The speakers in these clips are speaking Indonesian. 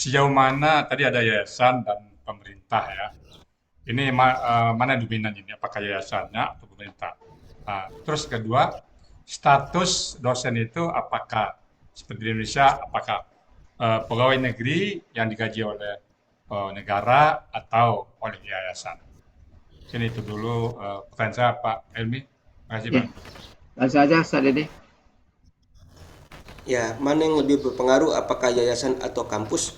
sejauh mana tadi ada yayasan dan pemerintah ya. Ini mana dominan ini? Apakah yayasannya atau pemerintah? Terus kedua, status dosen itu apakah seperti di Indonesia, apakah pegawai negeri yang digaji oleh negara atau oleh yayasan? Mungkin itu dulu pertanyaan saya, Pak Helmi. Terima kasih, Oke, Pak. langsung aja Ustaz Dede. Ya, mana yang lebih berpengaruh, apakah yayasan atau kampus?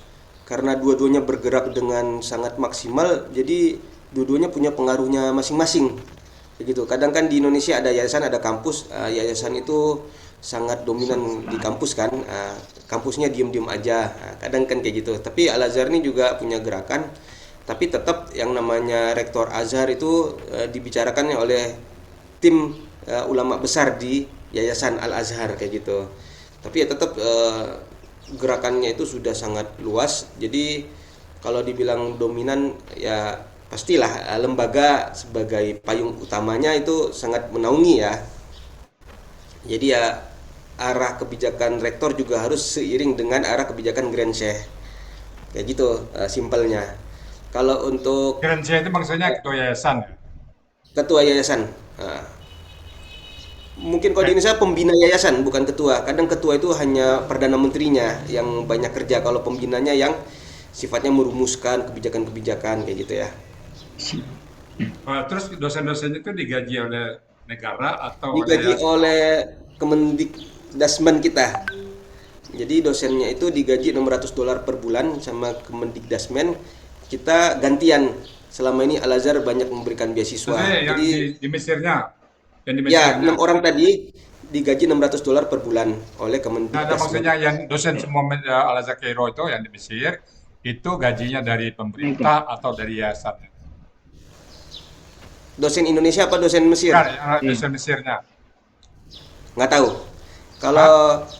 Karena dua-duanya bergerak dengan sangat maksimal, jadi dua-duanya punya pengaruhnya masing-masing. Begitu. Kadang kan di Indonesia ada yayasan, ada kampus. Yayasan itu sangat dominan di kampus kan. Kampusnya diem-diem aja. Kadang kan kayak gitu. Tapi Al Azhar ini juga punya gerakan. Tapi tetap yang namanya Rektor Azhar itu dibicarakan oleh tim ulama besar di Yayasan Al Azhar kayak gitu. Tapi ya tetap gerakannya itu sudah sangat luas. Jadi kalau dibilang dominan ya pastilah lembaga sebagai payung utamanya itu sangat menaungi ya. Jadi ya arah kebijakan rektor juga harus seiring dengan arah kebijakan Grand Sheikh. Kayak gitu simpelnya. Kalau untuk Gerencia itu maksudnya ketua yayasan ya? ketua yayasan, nah, mungkin kalau di Eh, Indonesia pembina yayasan bukan ketua. Kadang ketua itu hanya perdana menterinya yang banyak kerja. Kalau pembinanya yang sifatnya merumuskan kebijakan-kebijakan kayak gitu ya. terus dosen-dosen itu digaji oleh negara atau oleh Digaji yayasan? oleh Kemendikdasmen kita. Jadi dosennya itu digaji $600 per bulan sama Kemendikdasmen. Kita gantian. Selama ini Al Azhar banyak memberikan Maksudnya beasiswa. yang Jadi di ya Mesirnya. 6 orang tadi digaji $600 per bulan oleh Nah, ada Kemendikdasmen. maksudnya yang dosen semua Al Azhar Kairo itu yang di Mesir itu gajinya dari pemerintah atau dari yayasan? Dosen Indonesia apa dosen Enggak, Mesir? dosen Mesirnya. Nggak tahu. Kalau Hah?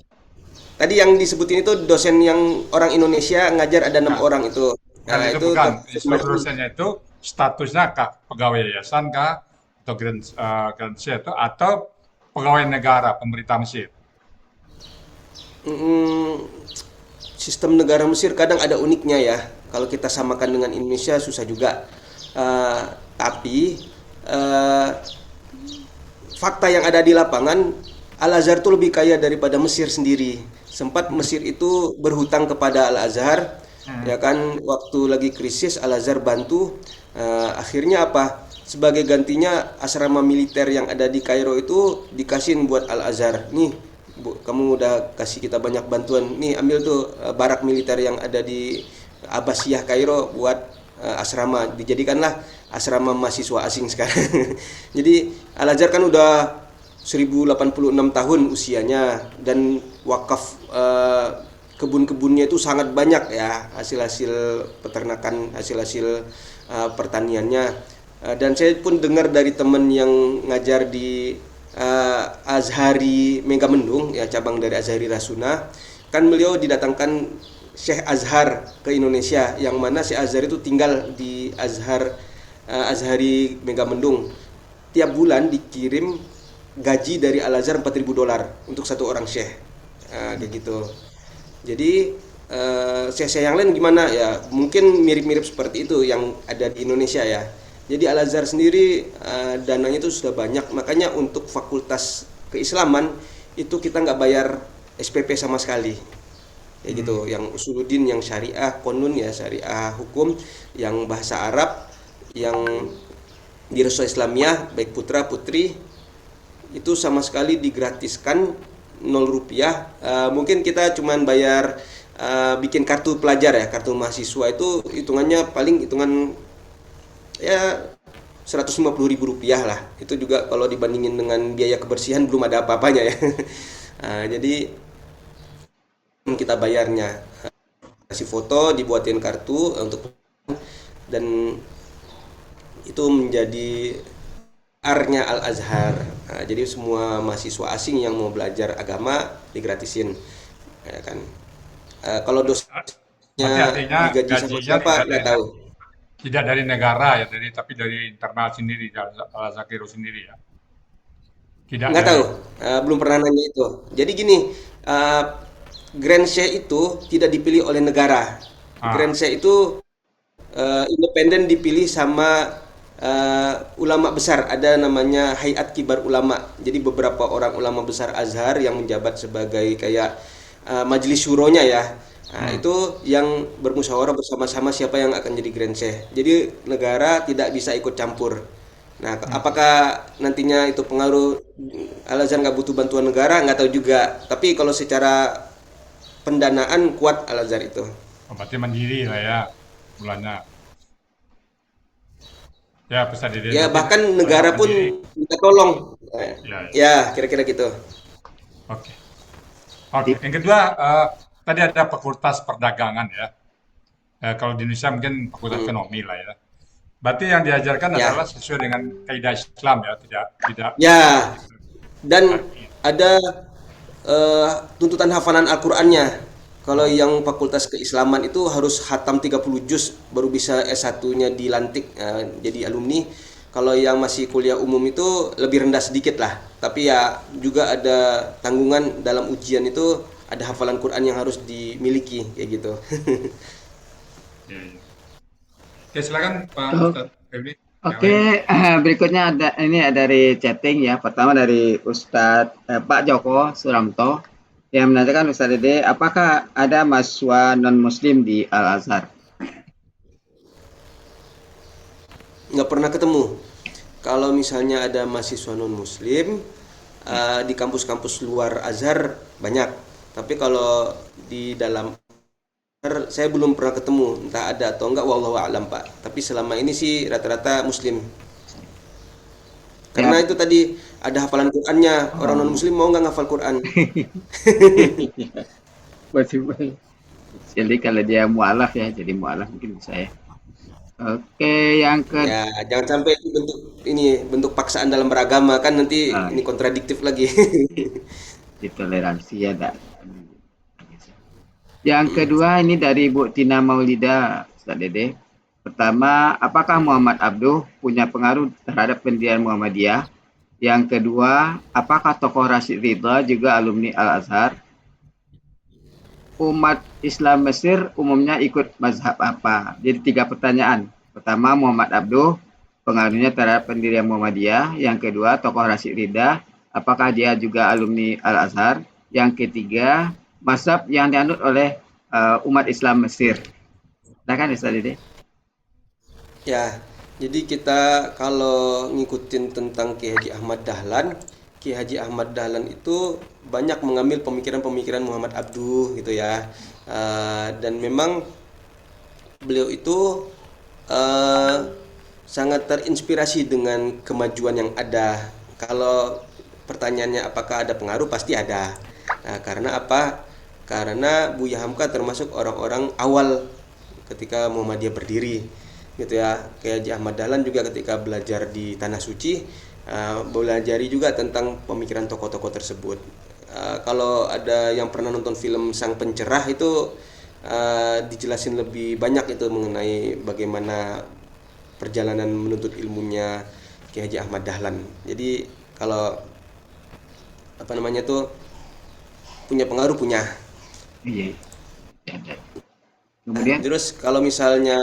tadi yang disebutin itu dosen yang orang Indonesia ngajar ada 6 orang itu. Kan Nah, itu itu bukan. Seluruh masih dosennya itu statusnya kah pegawai yayasan kah atau Grand itu atau pegawai negara pemerintah Mesir. mm, sistem negara Mesir kadang ada uniknya ya. Kalau kita samakan dengan Indonesia susah juga. Eh, tapi eh, fakta yang ada di lapangan, Al Azhar itu lebih kaya daripada Mesir sendiri. Sempat Mesir itu berhutang kepada Al Azhar, Hmm. ya kan, waktu lagi krisis Al Azhar bantu. Akhirnya apa? Sebagai gantinya asrama militer yang ada di Kairo itu dikasihin buat Al Azhar. Nih, Bu, kamu udah kasih kita banyak bantuan. Nih, ambil tuh barak militer yang ada di Abbasiyah Kairo buat asrama. Dijadikanlah asrama mahasiswa asing sekarang. Jadi Al Azhar kan udah 1086 tahun usianya dan wakaf kebun-kebunnya itu sangat banyak ya, hasil-hasil peternakan, hasil-hasil pertaniannya. Dan saya pun dengar dari teman yang ngajar di Azhari Megamendung ya, cabang dari Azhari Rasuna, kan beliau didatangkan Syekh Azhar ke Indonesia, yang mana Syekh Azhar itu tinggal di Azhari Megamendung. Tiap bulan dikirim gaji dari Al Azhar $4.000 untuk satu orang syekh. Kayak gitu. Jadi syekh-syekh yang lain gimana ya? Mungkin mirip-mirip seperti itu yang ada di Indonesia ya. Jadi Al Azhar sendiri dananya itu sudah banyak, makanya untuk fakultas keislaman itu kita nggak bayar SPP sama sekali. Kayak gitu. Hmm. Yang usuluddin, yang syariah, konun ya syariah hukum, yang bahasa Arab, yang di Rasul Islamiyah baik putra putri itu sama sekali digratiskan, $0. Mungkin kita cuman bayar bikin kartu pelajar ya, kartu mahasiswa itu hitungannya paling hitungan ya Rp150.000 lah. Itu juga kalau dibandingin dengan biaya kebersihan belum ada apa-apanya ya. Jadi kita bayarnya kasih foto, dibuatin kartu untuk, dan itu menjadi R-nya Al Azhar. Nah, jadi semua mahasiswa asing yang mau belajar agama digratisin, ya kan. Kalau dosnya Berarti artinya digaji sama gajinya siapa nggak tahu. tidak dari negara ya, tapi dari internal sendiri, dari Al Zakiro sendiri ya. Tidak Nggak dari. tahu, belum pernah nanya itu. Jadi gini, uh, Grand Sheikh itu tidak dipilih oleh negara. Ah, Grense itu independen dipilih sama ulama besar, ada namanya Hayat Kibar Ulama. Jadi beberapa orang ulama besar Azhar yang menjabat sebagai kayak majelis syuronya ya. Nah, hmm. itu yang bermusyawarah bersama-sama siapa yang akan jadi Grand Syekh. Jadi negara tidak bisa ikut campur. Nah, Hmm. apakah nantinya itu pengaruh Al Azhar nggak butuh bantuan negara? Nggak tahu juga. Tapi kalau secara pendanaan kuat Al Azhar itu. Oh, berarti mandiri lah ya bulannya. Ya, pesan diri Ya berarti bahkan mereka negara pun mandiri. minta tolong. Ya, ya. Ya kira-kira gitu. Oke. Oke. Yang kedua, tadi ada fakultas perdagangan ya. Kalau di Indonesia mungkin fakultas Hmm. ekonomi lah ya. Berarti yang diajarkan adalah Ya, sesuai dengan kaidah Islam ya, tidak tidak ya, dan syar'i. ada tuntutan hafalan Al-Qur'annya. Kalau Oh, yang fakultas keislaman itu harus hatam 30 juz baru bisa S1-nya dilantik jadi alumni. Kalau yang masih kuliah umum itu lebih rendah sedikit lah. Tapi ya juga ada tanggungan dalam ujian itu ada hafalan Quran yang harus dimiliki kayak gitu. iya, iya. Oke, silakan Pak Oh, Ustadz Febri. Yang oke, lain. berikutnya ada ini dari chatting ya. Pertama dari Ustadz Pak Joko Suramto yang menanyakan Ustadz Dede, apakah ada mahasiswa non Muslim di Al Azhar? Nggak pernah ketemu. Kalau misalnya ada mahasiswa non Muslim di kampus-kampus luar Azhar banyak. Tapi kalau di dalam Azhar saya belum pernah ketemu, entah ada atau enggak, wallahu a'lam Pak. Tapi selama ini sih rata-rata Muslim. Ya, Karena itu tadi ada hafalan Qurannya. Orang non oh, Muslim mau nggak ngafal Quran? betul. Jadi kalau dia mualaf ya, jadi mualaf mungkin bisa ya. Oke, yang ke Ya, jangan sampai itu bentuk paksaan dalam beragama kan nanti ah, ini kontradiktif lagi. ditoleransi ya, Yang kedua ini dari Bu Tina Maulida, Ustaz Dede. Pertama, apakah Muhammad Abduh punya pengaruh terhadap pendirian Muhammadiyah? Yang kedua, apakah tokoh Rashid Ridha juga alumni Al-Azhar? Umat Islam Mesir umumnya ikut mazhab apa? Jadi tiga pertanyaan. Pertama, Muhammad Abduh, pengaruhnya terhadap pendirian Muhammadiyah. Yang kedua, tokoh Rashid Ridha, apakah dia juga alumni Al-Azhar? Yang ketiga, mazhab yang dianut oleh umat Islam Mesir. Silakan Ustaz Dede. Ya, jadi kita kalau ngikutin tentang Ki Haji Ahmad Dahlan, Ki Haji Ahmad Dahlan itu banyak mengambil pemikiran-pemikiran Muhammad Abduh gitu ya. Dan memang beliau itu eh, sangat terinspirasi dengan kemajuan yang ada. Kalau pertanyaannya apakah ada pengaruh, pasti ada. Nah, karena apa? Karena Buya Hamka termasuk orang-orang awal ketika Muhammadiyah berdiri gitu ya. Kayak Haji Ahmad Dahlan juga ketika belajar di Tanah Suci belajari juga tentang pemikiran tokoh-tokoh tersebut. Kalau ada yang pernah nonton film Sang Pencerah itu dijelasin lebih banyak itu mengenai bagaimana perjalanan menuntut ilmunya Ki Haji Ahmad Dahlan. Jadi kalau apa namanya tuh punya pengaruh punya. Iya, ada. Nah, Kemudian terus kalau misalnya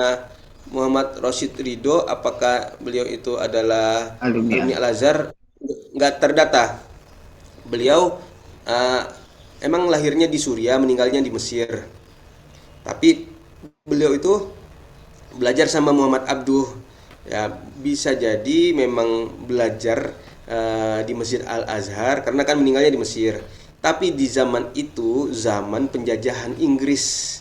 Muhammad Rashid Ridho, apakah beliau itu adalah alumni alumni Al. Al-Azhar? Nggak terdata. Beliau uh, emang lahirnya di Suriah, meninggalnya di Mesir. Tapi beliau itu belajar sama Muhammad Abduh. Ya, bisa jadi memang belajar di Masjid Al-Azhar karena kan meninggalnya di Mesir. Tapi di zaman itu zaman penjajahan Inggris.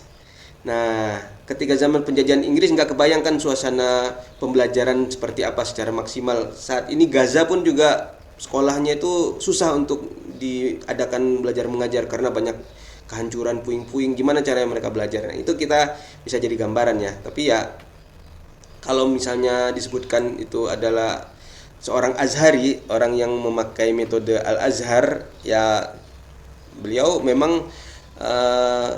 Nah, ketika zaman penjajahan Inggris nggak kebayangkan suasana pembelajaran seperti apa secara maksimal. Saat ini Gaza pun juga sekolahnya itu susah untuk diadakan belajar mengajar karena banyak kehancuran puing-puing. Gimana caranya mereka belajar? Nah, itu kita bisa jadi gambaran ya. Tapi ya kalau misalnya disebutkan itu adalah seorang Azhari, orang yang memakai metode Al-Azhar, ya beliau memang eh,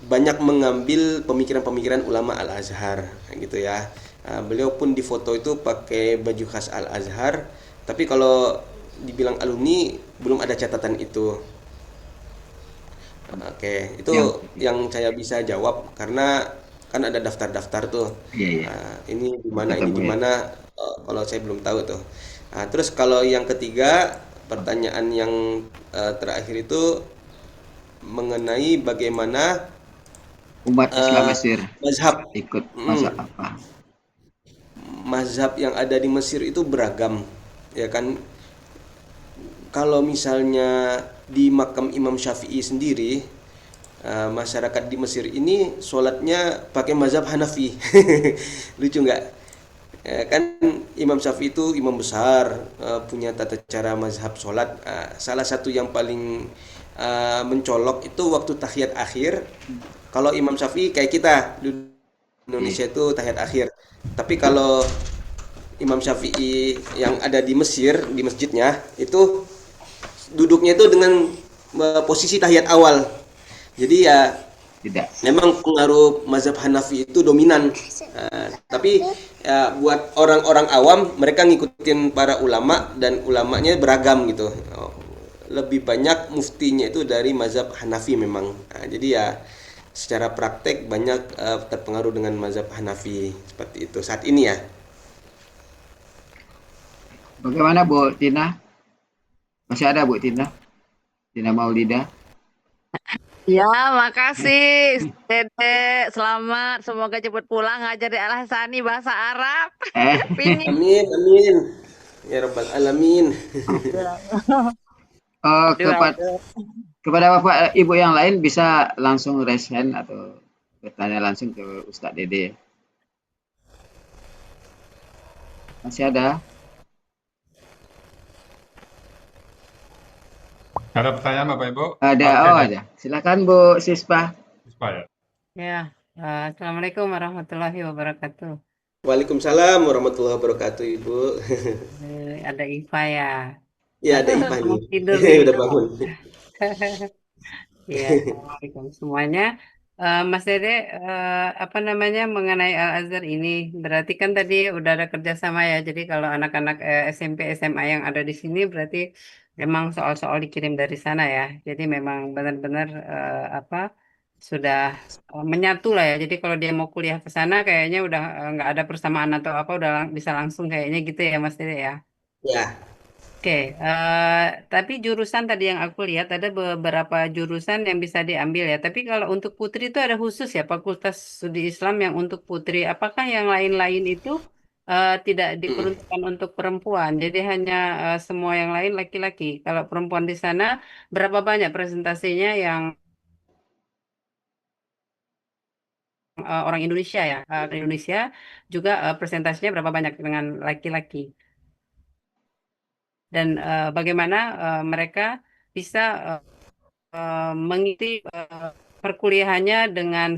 banyak mengambil pemikiran-pemikiran ulama Al-Azhar gitu ya. Beliau pun di foto itu pakai baju khas Al-Azhar, tapi kalau dibilang alumni belum ada catatan itu. Oke, itu yang yang saya bisa jawab karena kan ada daftar-daftar tuh. Iya, iya. Ini di mana, ini Ketemu di ya. mana, kalau saya belum tahu tuh. Terus kalau yang ketiga, pertanyaan yang terakhir itu mengenai bagaimana Umat Islam eh, Mesir mazhab. ikut Mm, mazhab apa? mazhab yang ada di Mesir itu beragam, ya kan? Kalau misalnya di makam Imam Syafi'i sendiri, masyarakat di Mesir ini sholatnya pakai mazhab Hanafi. Lucu nggak? Kan Imam Syafi'i itu imam besar, punya tata cara mazhab sholat. Salah satu yang paling mencolok itu waktu tahiyat akhir. Kalau Imam Syafi'i kayak kita di Iya, Indonesia itu tahiyat akhir. Tapi kalau Imam Syafi'i yang ada di Mesir di masjidnya itu duduknya itu dengan posisi tahiyat awal. Jadi ya tidak. memang pengaruh mazhab Hanafi itu dominan. Tapi ya, buat orang-orang awam mereka ngikutin para ulama dan ulamanya beragam gitu. Lebih banyak muftinya itu dari mazhab Hanafi memang. Jadi ya secara praktek banyak terpengaruh dengan mazhab Hanafi seperti itu saat ini ya. Bagaimana Bu Tina? Masih ada Bu Tina? Tina Maulida? Ya, makasih Dede. Selamat, semoga cepat pulang ngajar di Al Hasani bahasa Arab. Eh, Pingin. Amin, amin. Ya Rabbal Alamin. Aduh, kepada aduh. kepada Bapak Ibu yang lain bisa langsung raise hand atau bertanya langsung ke Ustadz Dede. Masih ada? Ada pertanyaan Bapak Ibu? Ada, Oke oh deh, ada. Silakan Bu Sispa. Puspa ya. Ya, Assalamualaikum warahmatullahi wabarakatuh. Waalaikumsalam warahmatullahi wabarakatuh, Ibu. Ada Iva ya. Ya, ada Ipah Belum nih. tidur nih. Udah bangun. Ya, Assalamualaikum semuanya. Mas Dede, apa namanya mengenai Al Azhar ini, berarti kan tadi udah ada kerjasama ya. Jadi kalau anak-anak SMP, SMA yang ada di sini, berarti memang soal-soal dikirim dari sana ya. Jadi memang benar-benar apa sudah menyatu lah ya. Jadi kalau dia mau kuliah ke sana, kayaknya udah nggak ada persamaan atau apa, udah bisa langsung kayaknya gitu ya, Mas Dede ya. Ya, Oke, tapi jurusan tadi yang aku lihat ada beberapa jurusan yang bisa diambil ya. Tapi kalau untuk putri itu ada khusus ya, Fakultas Studi Islam yang untuk putri. Apakah yang lain-lain itu tidak diperuntukkan untuk perempuan? Jadi hanya semua yang lain laki-laki. Kalau perempuan di sana, berapa banyak presentasinya yang orang Indonesia ya? Indonesia juga presentasinya berapa banyak dengan laki-laki? Dan bagaimana mereka bisa mengikuti perkuliahannya dengan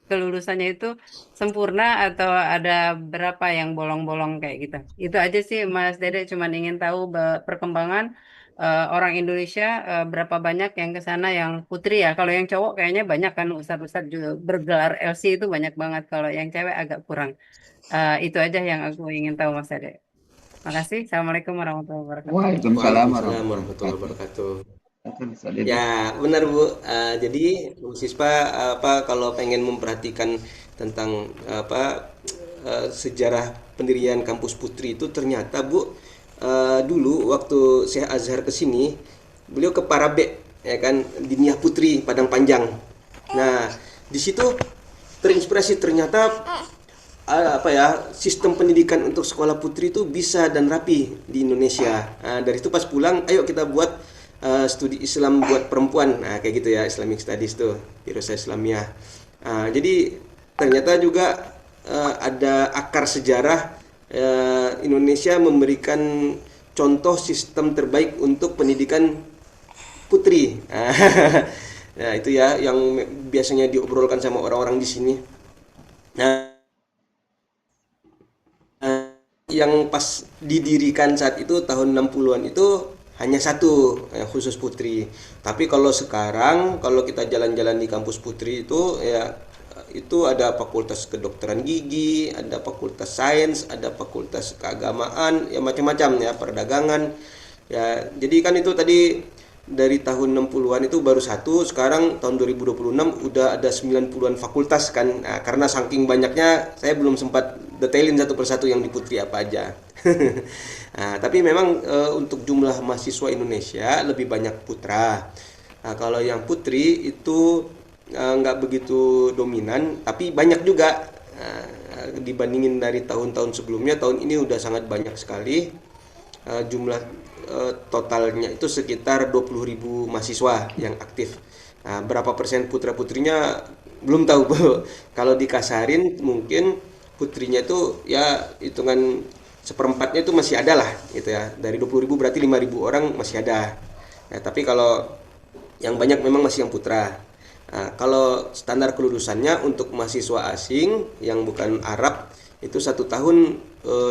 kelulusannya itu sempurna atau ada berapa yang bolong-bolong kayak gitu. Itu aja sih Mas Dede cuman ingin tahu perkembangan orang Indonesia berapa banyak yang ke sana yang putri ya. Kalau yang cowok kayaknya banyak kan ustadz-ustadz juga bergelar LC itu banyak banget. Kalau yang cewek agak kurang. Itu aja yang aku ingin tahu Mas Dede. Makasih. Assalamualaikum warahmatullahi wabarakatuh. Waalaikumsalam Waalaikumsalam warahmatullahi warahmatullahi wabarakatuh. wabarakatuh. Silakan Ustadz Dede. Ya, benar Bu. Jadi Bu Sispa kalau pengen memperhatikan tentang sejarah pendirian kampus Putri itu ternyata Bu dulu waktu Syekh Azhar ke sini, beliau ke Parabe ya kan Diniyah Putri Padang Panjang. Nah, di situ terinspirasi ternyata sistem pendidikan untuk sekolah putri itu bisa dan rapi di Indonesia. Dari itu pas pulang ayo kita buat studi Islam buat perempuan, kayak gitu ya, Islamic Studies tuh Firasa Islamiyah. Jadi ternyata juga ada akar sejarah Indonesia memberikan contoh sistem terbaik untuk pendidikan putri. Nah itu ya yang biasanya diobrolkan sama orang-orang di sini. Nah yang pas didirikan saat itu tahun 60-an itu hanya satu khusus putri. Tapi kalau sekarang kalau kita jalan-jalan di kampus putri itu ya itu ada fakultas kedokteran gigi, ada fakultas sains, ada fakultas keagamaan, ya macam-macam ya, perdagangan. Ya, jadi kan itu tadi dari tahun 60-an itu baru satu, sekarang tahun 2026 udah ada 90-an fakultas kan. Nah, karena saking banyaknya saya belum sempat detailin satu persatu yang di Putri apa aja. Nah, tapi memang untuk jumlah mahasiswa Indonesia lebih banyak putra. Nah, kalau yang putri itu nggak begitu dominan, tapi banyak juga. Dibandingin dari tahun-tahun sebelumnya, tahun ini udah sangat banyak sekali. Jumlah totalnya itu sekitar 20.000 mahasiswa yang aktif. Nah, berapa persen putra-putrinya belum tahu, Bu. Kalau dikasarin mungkin putrinya itu ya hitungan seperempatnya itu masih ada lah gitu ya. Dari 20.000 berarti 5.000 orang masih ada. Nah, tapi kalau yang banyak memang masih yang putra. Nah, kalau standar kelulusannya untuk mahasiswa asing yang bukan Arab itu 1 tahun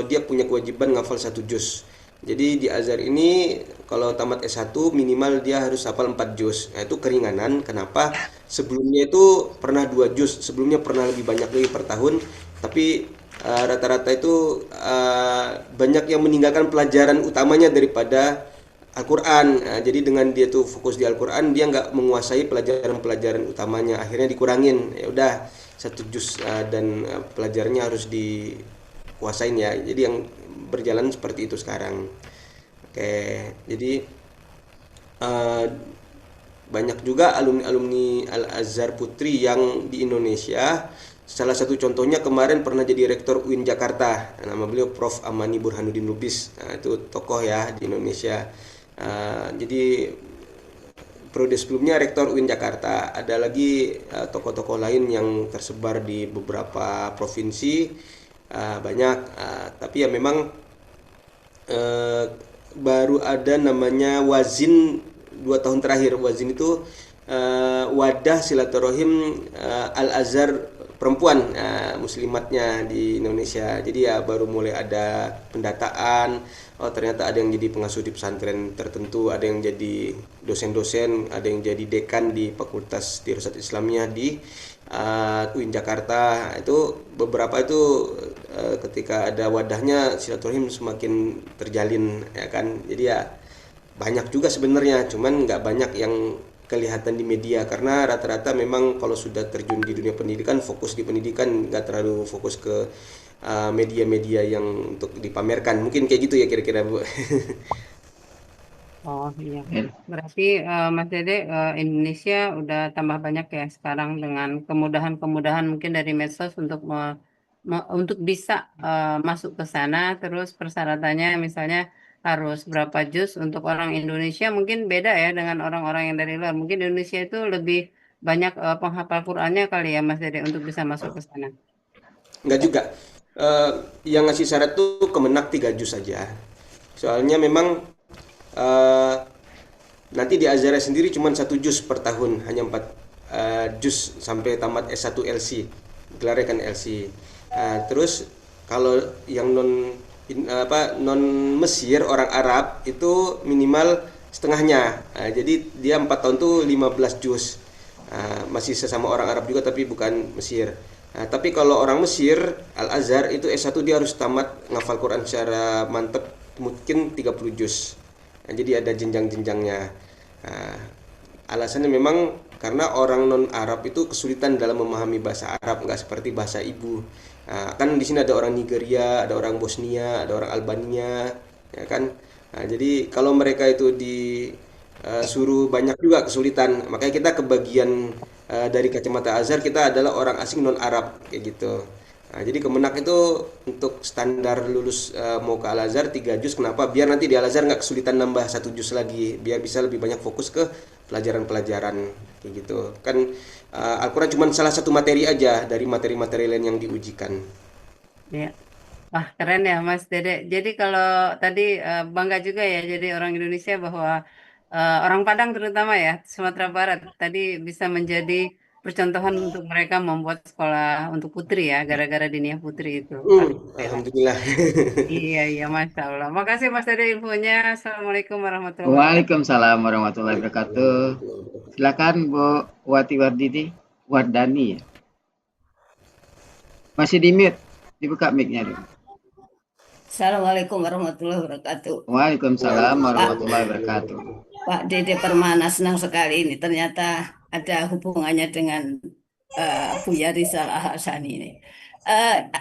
dia punya kewajiban ngafal 1 juz. Jadi di Azhar ini kalau tamat S1 minimal dia harus hafal 4 juz. Nah, itu keringanan. Kenapa? Sebelumnya itu pernah 2 juz, sebelumnya pernah lebih banyak lagi per tahun. Tapi rata-rata itu banyak yang meninggalkan pelajaran utamanya daripada Al-Quran. Nah, jadi dengan dia tuh fokus di Al-Quran, dia nggak menguasai pelajaran-pelajaran utamanya. Akhirnya dikurangin. Ya udah 1 juz dan pelajarannya harus dikuasain ya. Jadi yang berjalan seperti itu sekarang. Oke, jadi banyak juga alumni-alumni Al-Azhar Putri yang di Indonesia. Salah satu contohnya kemarin pernah jadi rektor UIN Jakarta. Nama beliau Prof. Amani Burhanuddin Lubis. Nah, itu tokoh ya di Indonesia. Jadi periode sebelumnya rektor UIN Jakarta. Ada lagi tokoh-tokoh lain yang tersebar di beberapa provinsi. Banyak, tapi ya memang baru ada namanya Wazin 2 tahun terakhir. Wazin itu wadah silaturahim Al-Azhar perempuan muslimatnya di Indonesia. Jadi ya baru mulai ada pendataan. Oh, ternyata ada yang jadi pengasuh di pesantren tertentu, ada yang jadi dosen-dosen, ada yang jadi dekan di Fakultas Dirasat Islamiyah di UIN Jakarta. Itu beberapa itu ketika ada wadahnya silaturahim semakin terjalin ya kan. Jadi ya banyak juga sebenarnya, cuman nggak banyak yang kelihatan di media karena rata-rata memang kalau sudah terjun di dunia pendidikan fokus di pendidikan, nggak terlalu fokus ke media-media yang untuk dipamerkan. Mungkin kayak gitu ya kira-kira, Bu. Oh iya, berarti Mas Dede Indonesia udah tambah banyak ya sekarang dengan kemudahan-kemudahan mungkin dari medsos untuk untuk bisa masuk ke sana. Terus persyaratannya misalnya harus berapa juz untuk orang Indonesia mungkin beda ya dengan orang-orang yang dari luar. Mungkin Indonesia itu lebih banyak penghafal Qurannya kali ya Mas Dede untuk bisa masuk ke sana. Nggak juga. Yang ngasih syarat tuh Kemenak 3 juz saja. Soalnya memang nanti di Azhar sendiri cuma 1 juz per tahun, hanya 4 juz sampai tamat S1 LC, gelarnya kan LC. Terus kalau yang non Mesir orang Arab itu minimal setengahnya. Jadi dia 4 tahun tuh 15 juz. Masih sesama orang Arab juga tapi bukan Mesir. Tapi kalau orang Mesir, Al-Azhar itu S1 dia harus tamat ngafal Quran secara mantep mungkin 30 juz. Jadi ada jenjang-jenjangnya. Alasannya memang karena orang non-Arab itu kesulitan dalam memahami bahasa Arab, nggak seperti bahasa ibu. Kan di sini ada orang Nigeria, ada orang Bosnia, ada orang Albania, ya kan. Jadi kalau mereka itu disuruh banyak juga kesulitan. Makanya kita kebagian dari kacamata Azhar kita adalah orang asing non-Arab kayak gitu. Jadi Kemenak itu untuk standar lulus mau ke Al-Azhar 3 juz. Kenapa? Biar nanti di Al-Azhar nggak kesulitan nambah 1 juz lagi. Biar bisa lebih banyak fokus ke pelajaran-pelajaran kayak gitu. Kan Al-Quran cuma salah satu materi aja dari materi-materi lain yang diujikan. Ya. Wah, keren ya Mas Dede. Jadi kalau tadi bangga juga ya jadi orang Indonesia bahwa orang Padang terutama ya, Sumatera Barat tadi bisa menjadi percontohan untuk mereka membuat sekolah untuk putri ya, gara-gara Diniyah Putri itu. Alhamdulillah. Alhamdulillah. Iya, iya, Masya Allah. Makasih Mas Dede infonya. Assalamualaikum warahmatullahi wabarakatuh. Waalaikumsalam warahmatullahi wabarakatuh. Silakan Bu Wati Wardani. Ya. Masih di mute. Dibuka mic-nya dulu. Assalamualaikum warahmatullahi wabarakatuh. Waalaikumsalam warahmatullahi wabarakatuh. Pak Dede Permana, senang sekali ini. Ternyata ada hubungannya dengan Buya Rizal Ahsani ini. Eh,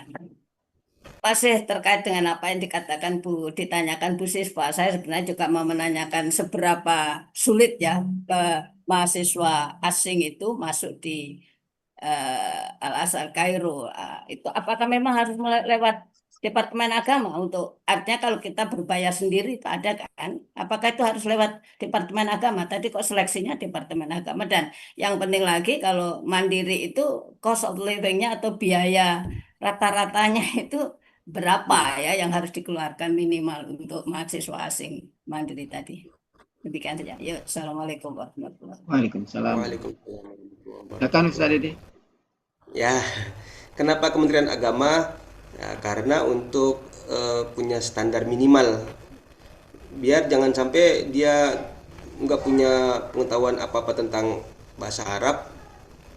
Masih terkait dengan apa yang dikatakan ditanyakan Bu Siswa, saya sebenarnya juga mau menanyakan seberapa sulit ya mahasiswa asing itu masuk di Al-Azhar Kairo. Itu apakah memang harus lewat Departemen Agama untuk artinya kalau kita berbayar sendiri itu ada kan? Apakah itu harus lewat Departemen Agama? Tadi kok seleksinya Departemen Agama dan yang penting lagi kalau mandiri itu cost of living-nya atau biaya rata-ratanya itu berapa ya yang harus dikeluarkan minimal untuk mahasiswa asing mandiri tadi. Demikian saja. Yuk, Assalamualaikum warahmatullahi wabarakatuh. Waalaikumsalam. Waalaikumsalam warahmatullahi Silakan Ustaz wabarakatuh. Dede. Ya, kenapa Kementerian Agama? Ya, karena untuk punya standar minimal, biar jangan sampai dia nggak punya pengetahuan apa-apa tentang bahasa Arab,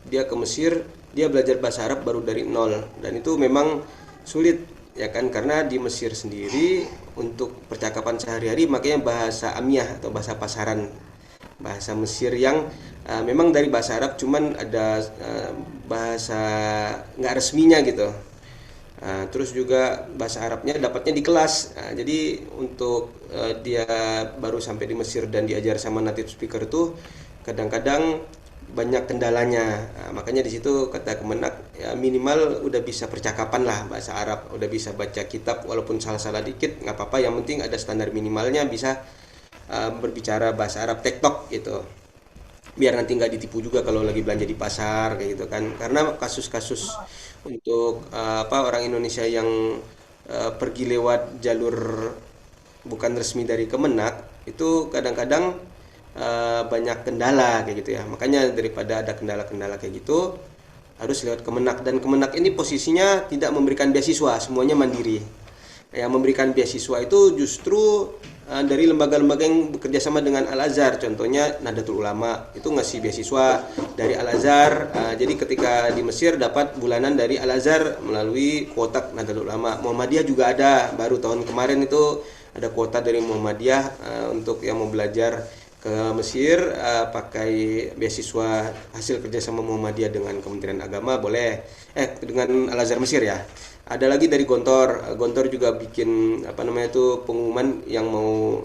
dia ke Mesir, dia belajar bahasa Arab baru dari nol, dan itu memang sulit ya kan, karena di Mesir sendiri untuk percakapan sehari-hari makanya bahasa amiyah atau bahasa pasaran, bahasa Mesir yang memang dari bahasa Arab cuman ada bahasa nggak resminya gitu. Terus juga bahasa Arabnya dapatnya di kelas. Jadi untuk dia baru sampai di Mesir dan diajar sama native speaker itu kadang-kadang banyak kendalanya. Makanya di situ kata Kemenak ya minimal udah bisa percakapan lah bahasa Arab, udah bisa baca kitab walaupun salah-salah dikit nggak apa-apa. Yang penting ada standar minimalnya bisa berbicara bahasa Arab tektok gitu. Biar nanti nggak ditipu juga kalau lagi belanja di pasar kayak gitu kan, karena kasus-kasus untuk orang Indonesia yang pergi lewat jalur bukan resmi dari Kemenak itu kadang-kadang banyak kendala kayak gitu ya, makanya daripada ada kendala-kendala kayak gitu harus lewat Kemenak, dan Kemenak ini posisinya tidak memberikan beasiswa, semuanya mandiri. Yang memberikan beasiswa itu justru dari lembaga-lembaga yang bekerja sama dengan Al-Azhar, contohnya Nahdlatul Ulama itu ngasih beasiswa dari Al-Azhar. Jadi ketika di Mesir dapat bulanan dari Al-Azhar melalui kuota Nahdlatul Ulama. Muhammadiyah juga ada, baru tahun kemarin itu ada kuota dari Muhammadiyah untuk yang mau belajar ke Mesir pakai beasiswa hasil kerjasama Muhammadiyah dengan Kementerian Agama boleh, dengan Al-Azhar Mesir ya. Ada lagi dari Gontor. Gontor juga bikin pengumuman yang mau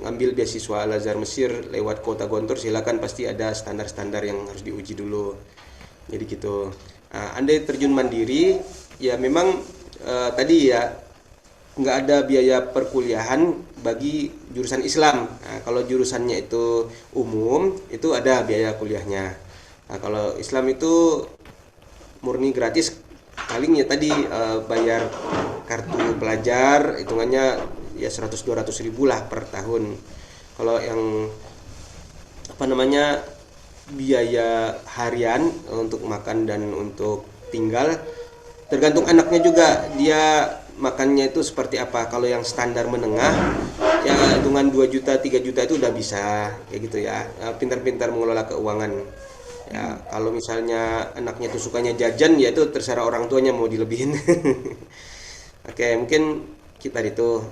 ngambil beasiswa Al-Azhar Mesir lewat kuota Gontor, silakan, pasti ada standar-standar yang harus diuji dulu. Jadi gitu. Andai terjun mandiri, ya memang tadi ya nggak ada biaya perkuliahan bagi jurusan Islam. Kalau jurusannya itu umum, itu ada biaya kuliahnya. Kalau Islam itu murni gratis, paling ya tadi bayar kartu pelajar hitungannya ya 100-200 ribu lah per tahun. Kalau yang biaya harian untuk makan dan untuk tinggal tergantung anaknya juga, dia makannya itu seperti apa. Kalau yang standar menengah ya hitungan 2 juta 3 juta itu udah bisa kayak gitu ya, pintar-pintar mengelola keuangan. Ya, kalau misalnya anaknya tuh sukanya jajan, ya itu terserah orang tuanya mau dilebihin. Oke, mungkin kita itu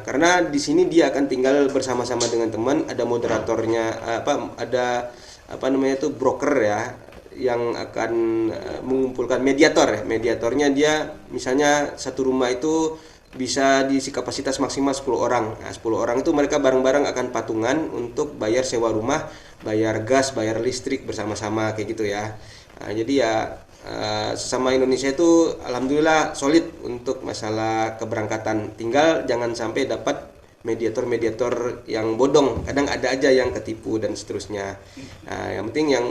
karena di sini dia akan tinggal bersama-sama dengan teman, ada moderatornya, ada broker ya yang akan mengumpulkan mediator ya. Mediatornya dia misalnya satu rumah itu bisa diisi kapasitas maksimal 10 orang. Nah, 10 orang itu mereka bareng-bareng akan patungan untuk bayar sewa rumah, bayar gas, bayar listrik bersama-sama kayak gitu ya. Nah, jadi ya sesama Indonesia itu alhamdulillah solid untuk masalah keberangkatan. Tinggal jangan sampai dapat mediator-mediator yang bodong. Kadang ada aja yang ketipu dan seterusnya. Nah, yang penting yang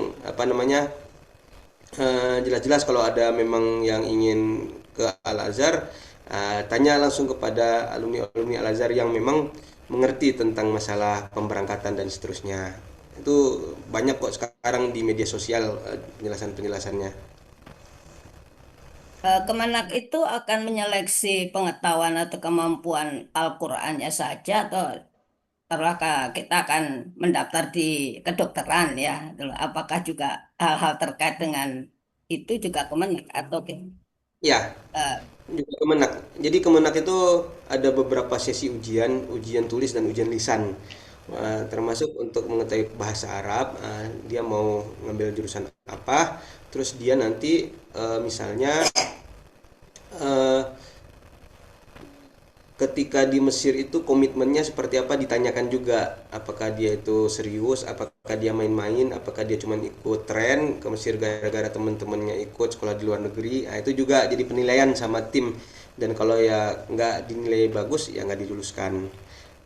jelas-jelas kalau ada memang yang ingin ke Al-Azhar, tanya langsung kepada alumni Al-Azhar yang memang mengerti tentang masalah pemberangkatan dan seterusnya. Itu banyak kok sekarang di media sosial penjelasan-penjelasannya. Kemenak itu akan menyeleksi pengetahuan atau kemampuan Al-Qur'annya saja atau kita akan mendaftar di kedokteran ya. Apakah juga hal-hal terkait dengan itu juga Kemenak atau Ya, eh, juga Kemenak. Jadi Kemenak itu ada beberapa sesi ujian tulis dan ujian lisan. termasuk untuk mengetahui bahasa Arab, dia mau ngambil jurusan apa, terus dia nanti misalnya eh, ketika di Mesir itu komitmennya seperti apa ditanyakan juga, apakah dia itu serius, apakah dia main-main, apakah dia cuma ikut tren ke Mesir gara-gara teman-temannya ikut sekolah di luar negeri. Nah, itu juga jadi penilaian sama tim, dan kalau ya nggak dinilai bagus ya nggak diluluskan.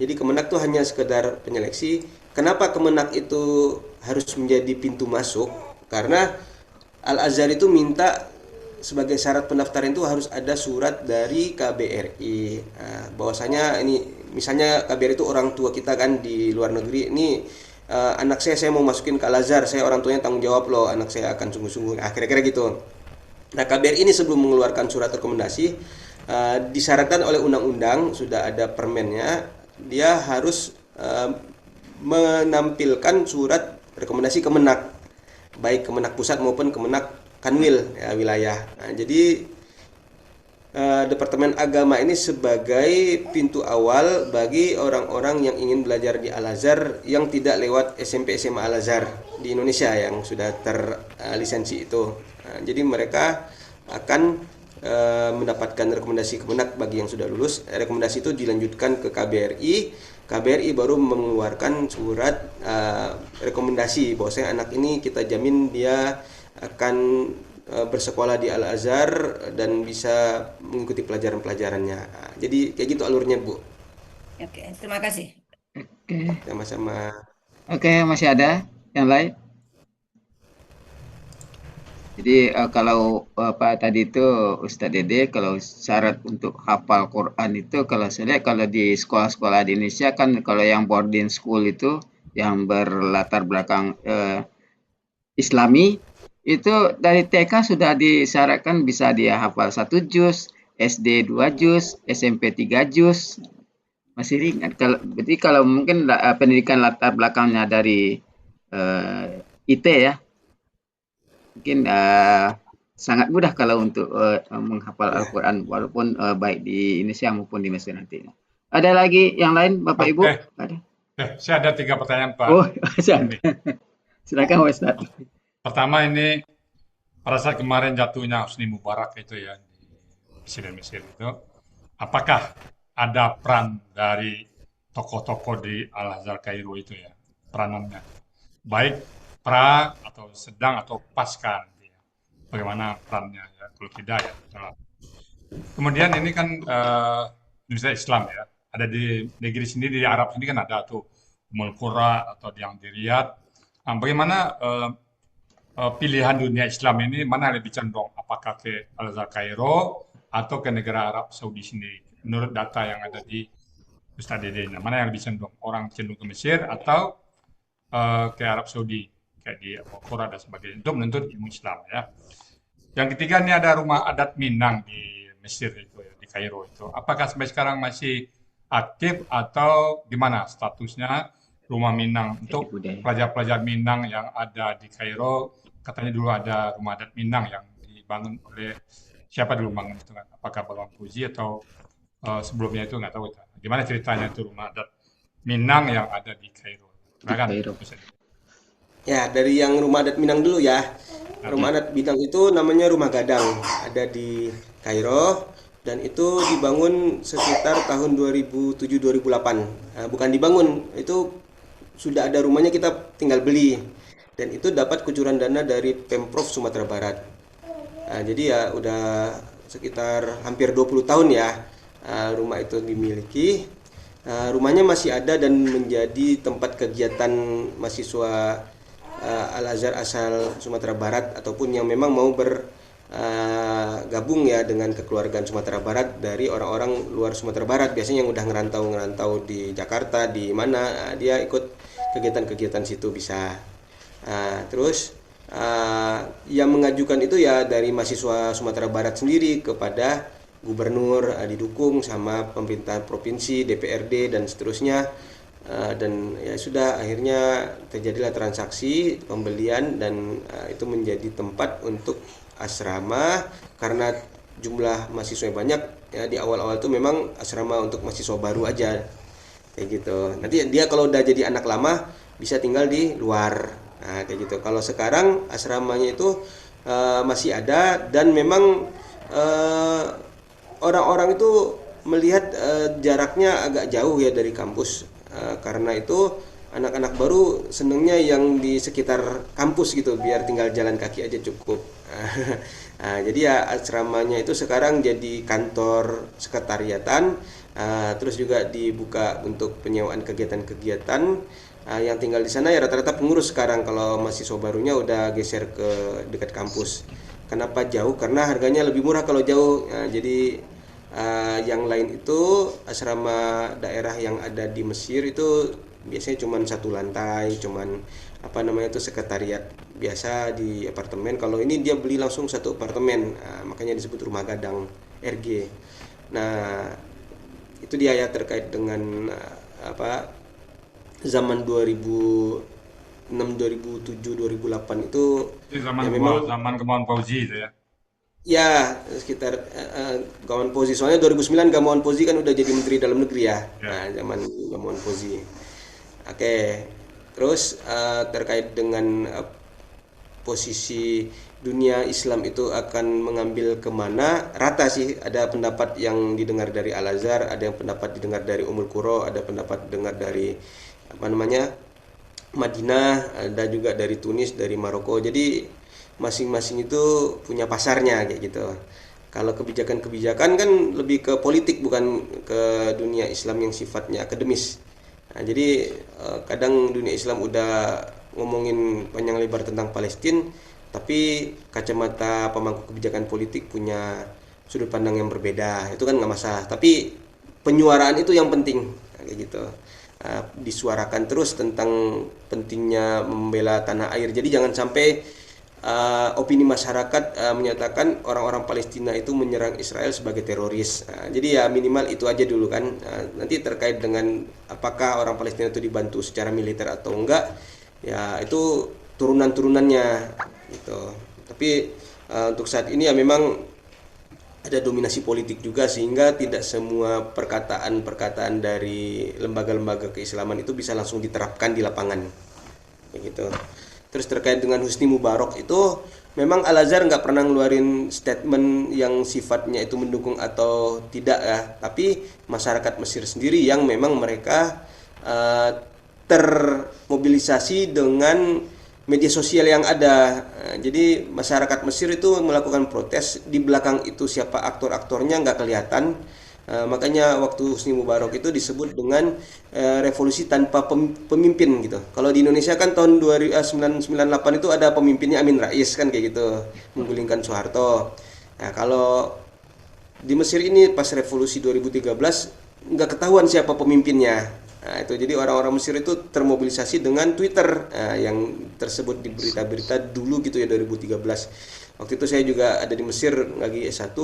Jadi Kemenak tuh hanya sekedar penyeleksi. Kenapa Kemenak itu harus menjadi pintu masuk? Karena Al-Azhar itu minta sebagai syarat pendaftaran itu harus ada surat dari KBRI. Nah, bahwasanya ini misalnya KBRI itu orang tua kita kan di luar negeri. Ini anak saya mau masukin ke Al-Azhar, saya orang tuanya tanggung jawab loh, anak saya akan sungguh-sungguh. Kira-kira gitu. Nah, KBRI ini sebelum mengeluarkan surat rekomendasi disyaratkan oleh undang-undang, sudah ada permennya, dia harus menampilkan surat rekomendasi Kemenak, baik Kemenak pusat maupun Kemenak Kanwil ya, wilayah. Nah, jadi Departemen Agama ini sebagai pintu awal bagi orang-orang yang ingin belajar di Al-Azhar yang tidak lewat SMP SMA Al-Azhar di Indonesia yang sudah terlisensi itu. Nah, jadi mereka akan mendapatkan rekomendasi Kemenak bagi yang sudah lulus. Rekomendasi itu dilanjutkan ke KBRI. KBRI baru mengeluarkan surat rekomendasi bahwasanya anak ini kita jamin dia akan bersekolah di Al-Azhar dan bisa mengikuti pelajaran-pelajarannya. Nah, jadi kayak gitu alurnya, Bu. Oke, terima kasih. Oke, Sama-sama. oke, masih ada yang lain? Jadi kalau apa tadi itu Ustadz Dede, kalau syarat untuk hafal Quran itu kalau saya lihat kalau di sekolah-sekolah di Indonesia kan kalau yang boarding school itu yang berlatar belakang Islami itu dari TK sudah disyaratkan bisa dia hafal 1 juz, SD 2 juz, SMP 3 juz. Masih ringan. Berarti kalau mungkin pendidikan latar belakangnya dari IT ya, mungkin sangat mudah kalau untuk menghafal Ya. Al-Quran walaupun baik di Indonesia maupun di Mesir nantinya. Ada lagi yang lain Bapak Ibu? Oke, Ada? saya ada 3 pertanyaan Pak Oh, Andi. silakan Ustadz. Pertama ini pada saat kemarin jatuhnya Husni Mubarak itu ya di Mesir itu, apakah ada peran dari tokoh-tokoh di Al-Azhar Kairo itu ya, peranannya, baik pra atau sedang atau pasca nanti ya. Bagaimana perannya ya, kalau tidak ya. Salah. Kemudian ini kan Indonesia Islam ya, ada di negeri sendiri di Arab sendiri kan ada tuh Ummul Qura atau yang di Riyadh. Nah, bagaimana pilihan dunia Islam ini mana yang lebih cenderung? Apakah ke Al-Azhar Kairo atau ke negara Arab Saudi sendiri? Menurut data yang ada di Ustadz Dede, nah, mana yang lebih cenderung? Orang cenderung ke Mesir atau ke Arab Saudi, kayak di Qura dan sebagainya, untuk menuntut ilmu Islam ya. Yang ketiga ini ada rumah adat Minang di Mesir itu ya, di Kairo itu. Apakah sampai sekarang masih aktif atau gimana statusnya rumah Minang untuk Budaya. pelajar-pelajar Minang yang ada di Kairo? Katanya dulu ada rumah adat Minang yang dibangun oleh siapa dulu bangun itu kan? Apakah Bang Puji atau sebelumnya itu nggak tahu. Gimana ceritanya itu rumah adat Minang yang ada di Kairo? Silakan. Kairo. Ya, dari yang rumah adat Minang dulu ya. Rumah adat Minang itu namanya Rumah Gadang, ada di Kairo dan itu dibangun sekitar tahun 2007-2008. Nah, bukan dibangun, itu sudah ada rumahnya, kita tinggal beli. Dan itu dapat kucuran dana dari Pemprov Sumatera Barat. Nah, jadi ya udah sekitar hampir 20 tahun ya rumah itu dimiliki. Rumahnya masih ada dan menjadi tempat kegiatan mahasiswa Al-Azhar asal Sumatera Barat ataupun yang memang mau bergabung ya dengan kekeluargaan Sumatera Barat dari orang-orang luar Sumatera Barat, biasanya yang udah ngerantau di Jakarta di mana, dia ikut kegiatan-kegiatan situ bisa. Terus yang mengajukan itu ya dari mahasiswa Sumatera Barat sendiri kepada gubernur, didukung sama pemerintah provinsi, DPRD dan seterusnya. Dan ya sudah akhirnya terjadilah transaksi pembelian dan itu menjadi tempat untuk asrama karena jumlah mahasiswa banyak ya. Di awal-awal itu memang asrama untuk mahasiswa baru aja. kayak gitu. Nanti dia kalau udah jadi anak lama bisa tinggal di luar. Nah, kayak gitu. Kalau sekarang asramanya itu masih ada dan memang eh, orang-orang itu melihat jaraknya agak jauh ya dari kampus. Karena itu anak-anak baru senengnya yang di sekitar kampus gitu biar tinggal jalan kaki aja cukup. Nah, jadi ya asramanya itu sekarang jadi kantor sekretariatan, terus juga dibuka untuk penyewaan kegiatan-kegiatan. Yang tinggal di sana ya rata-rata pengurus sekarang. Kalau mahasiswa barunya udah geser ke dekat kampus. Kenapa jauh? Karena harganya lebih murah kalau jauh. Jadi yang lain itu asrama daerah yang ada di Mesir itu biasanya cuma satu lantai, cuman apa namanya itu sekretariat biasa di apartemen. Kalau ini dia beli langsung satu apartemen, makanya disebut rumah gadang RG. Nah, itu dia ya terkait dengan apa zaman 2006, 2007, 2008 itu Itu ya memang zaman Gamawan Fauzi itu ya. ya sekitar Gamawan Fauzi. Soalnya 2009 Gamawan Fauzi kan udah jadi Menteri Dalam Negeri ya. Ya. Nah, zaman Gamawan Fauzi. Oke. Terus terkait dengan posisi dunia Islam itu akan mengambil kemana, rata sih. Ada pendapat yang didengar dari Al-Azhar, ada yang pendapat didengar dari Ummul Qura, ada pendapat didengar dari apa namanya Madinah, ada juga dari Tunis, dari Maroko. Jadi masing-masing itu punya pasarnya kayak gitu. Kalau kebijakan-kebijakan kan lebih ke politik bukan ke dunia Islam yang sifatnya akademis. Nah, jadi kadang dunia Islam udah ngomongin panjang lebar tentang Palestina, tapi kacamata pemangku kebijakan politik punya sudut pandang yang berbeda. Itu kan nggak masalah. Tapi penyuaraan itu yang penting, nah, kayak gitu. Disuarakan terus tentang pentingnya membela tanah air. Jadi jangan sampai opini masyarakat menyatakan orang-orang Palestina itu menyerang Israel sebagai teroris. Jadi ya minimal itu aja dulu kan. Nanti terkait dengan apakah orang Palestina itu dibantu secara militer atau enggak, ya itu turunan-turunannya gitu. Tapi untuk saat ini ya memang ada dominasi politik juga sehingga tidak semua perkataan-perkataan dari lembaga-lembaga keislaman itu bisa langsung diterapkan di lapangan. Begitu. Terus terkait dengan Husni Mubarak itu memang Al-Azhar nggak pernah ngeluarin statement yang sifatnya itu mendukung atau tidak ya, tapi masyarakat Mesir sendiri yang memang mereka termobilisasi dengan media sosial yang ada. Jadi masyarakat Mesir itu melakukan protes, di belakang itu siapa aktor-aktornya nggak kelihatan. Makanya waktu Husni Mubarak itu disebut dengan revolusi tanpa pemimpin gitu. Kalau di Indonesia kan tahun 1998 itu ada pemimpinnya Amin Rais kan kayak gitu, menggulingkan Soeharto. Nah, kalau di Mesir ini pas revolusi 2013 nggak ketahuan siapa pemimpinnya. Nah, itu jadi orang-orang Mesir itu termobilisasi dengan Twitter yang tersebut di berita-berita dulu gitu ya 2013. Waktu itu saya juga ada di Mesir lagi S1.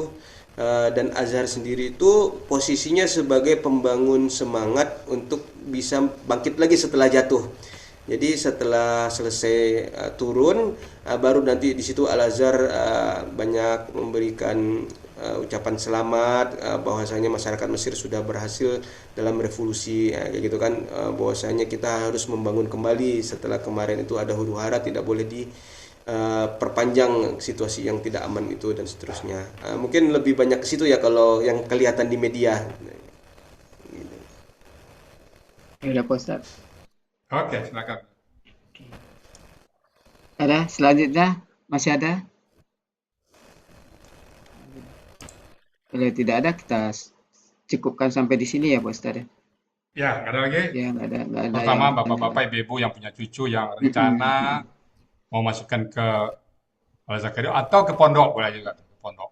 Dan Azhar sendiri itu posisinya sebagai pembangun semangat untuk bisa bangkit lagi setelah jatuh. Jadi setelah selesai turun, baru nanti di situ Al-Azhar banyak memberikan ucapan selamat, bahwasanya masyarakat Mesir sudah berhasil dalam revolusi, kayak gitu kan, bahwasanya kita harus membangun kembali setelah kemarin itu ada huru-hara, tidak boleh perpanjang situasi yang tidak aman itu dan seterusnya. Mungkin lebih banyak ke situ ya kalau yang kelihatan di media. Ya udah Pak Ustaz. Oke, silakan. Ada selanjutnya? Masih ada? Kalau tidak ada kita cukupkan sampai di sini ya Pak Ustaz. Ya, nggak ada lagi. Ya nggak ada Terutama yang bapak-bapak, ibu-ibu yang punya cucu yang rencana mau masukkan ke Al-Zakaria atau ke pondok, boleh juga ke pondok.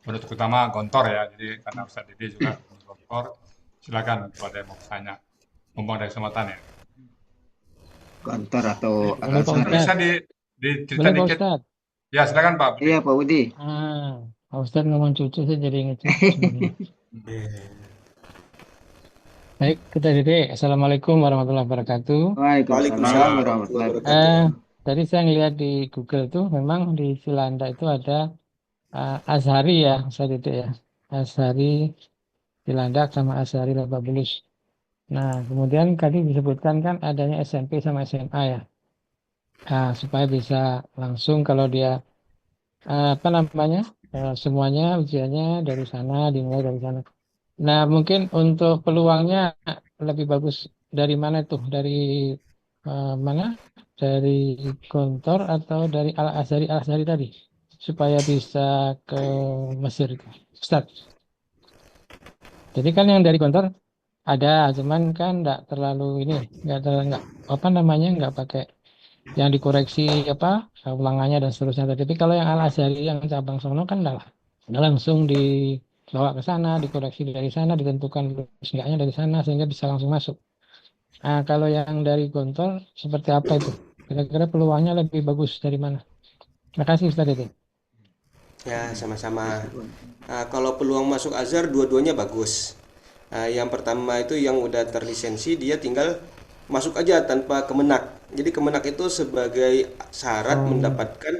Pondok terutama Gontor ya, jadi karena Ustaz Dede juga di Gontor, silakan kalau ada yang mau tanya, ngomong dari kesempatan ya. kantor atau Boleh Pak Al-Azhar. Ustadz. Bisa Boleh dicerita Pak dikit. Ustadz. Ya, silakan Pak Budi. Iya Pak Budi. Pak Ustadz ngomong cucu saya jadi ingat cucu sebenarnya. Baik, kita Dede. Assalamualaikum warahmatullahi wabarakatuh. Waalaikumsalam warahmatullahi wabarakatuh. Tadi saya ngeliat di Google tuh memang di Filanda itu ada Azhari ya, saya Dede ya. Azhari Filanda sama Azhari Lebak Bulus. Nah, kemudian tadi disebutkan kan adanya SMP sama SMA ya. Nah, supaya bisa langsung kalau dia apa namanya semuanya ujiannya dari sana, dimulai dari sana. Nah, mungkin untuk peluangnya lebih bagus dari mana tuh? Dari mana? Dari Gontor atau dari Al-Azhari tadi? Supaya bisa ke Mesir itu. Ustaz. Jadi kan yang dari Gontor ada, cuman kan nggak terlalu ini, nggak apa namanya, nggak pakai yang dikoreksi apa ulangannya dan seterusnya. Tapi kalau yang Al-Azhari yang cabang sono kan udah langsung dibawa ke sana, dikoreksi dari sana, ditentukan lulus enggaknya dari sana sehingga bisa langsung masuk. Nah, kalau yang dari Gontor seperti apa itu? Kira-kira peluangnya lebih bagus dari mana? Terima kasih Ustaz Dede. Ya, sama-sama. Meskipun Kalau peluang masuk Azhar dua-duanya bagus. Yang pertama itu yang udah terlisensi dia tinggal masuk aja tanpa kemenak. Jadi kemenak itu sebagai syarat Oh, mendapatkan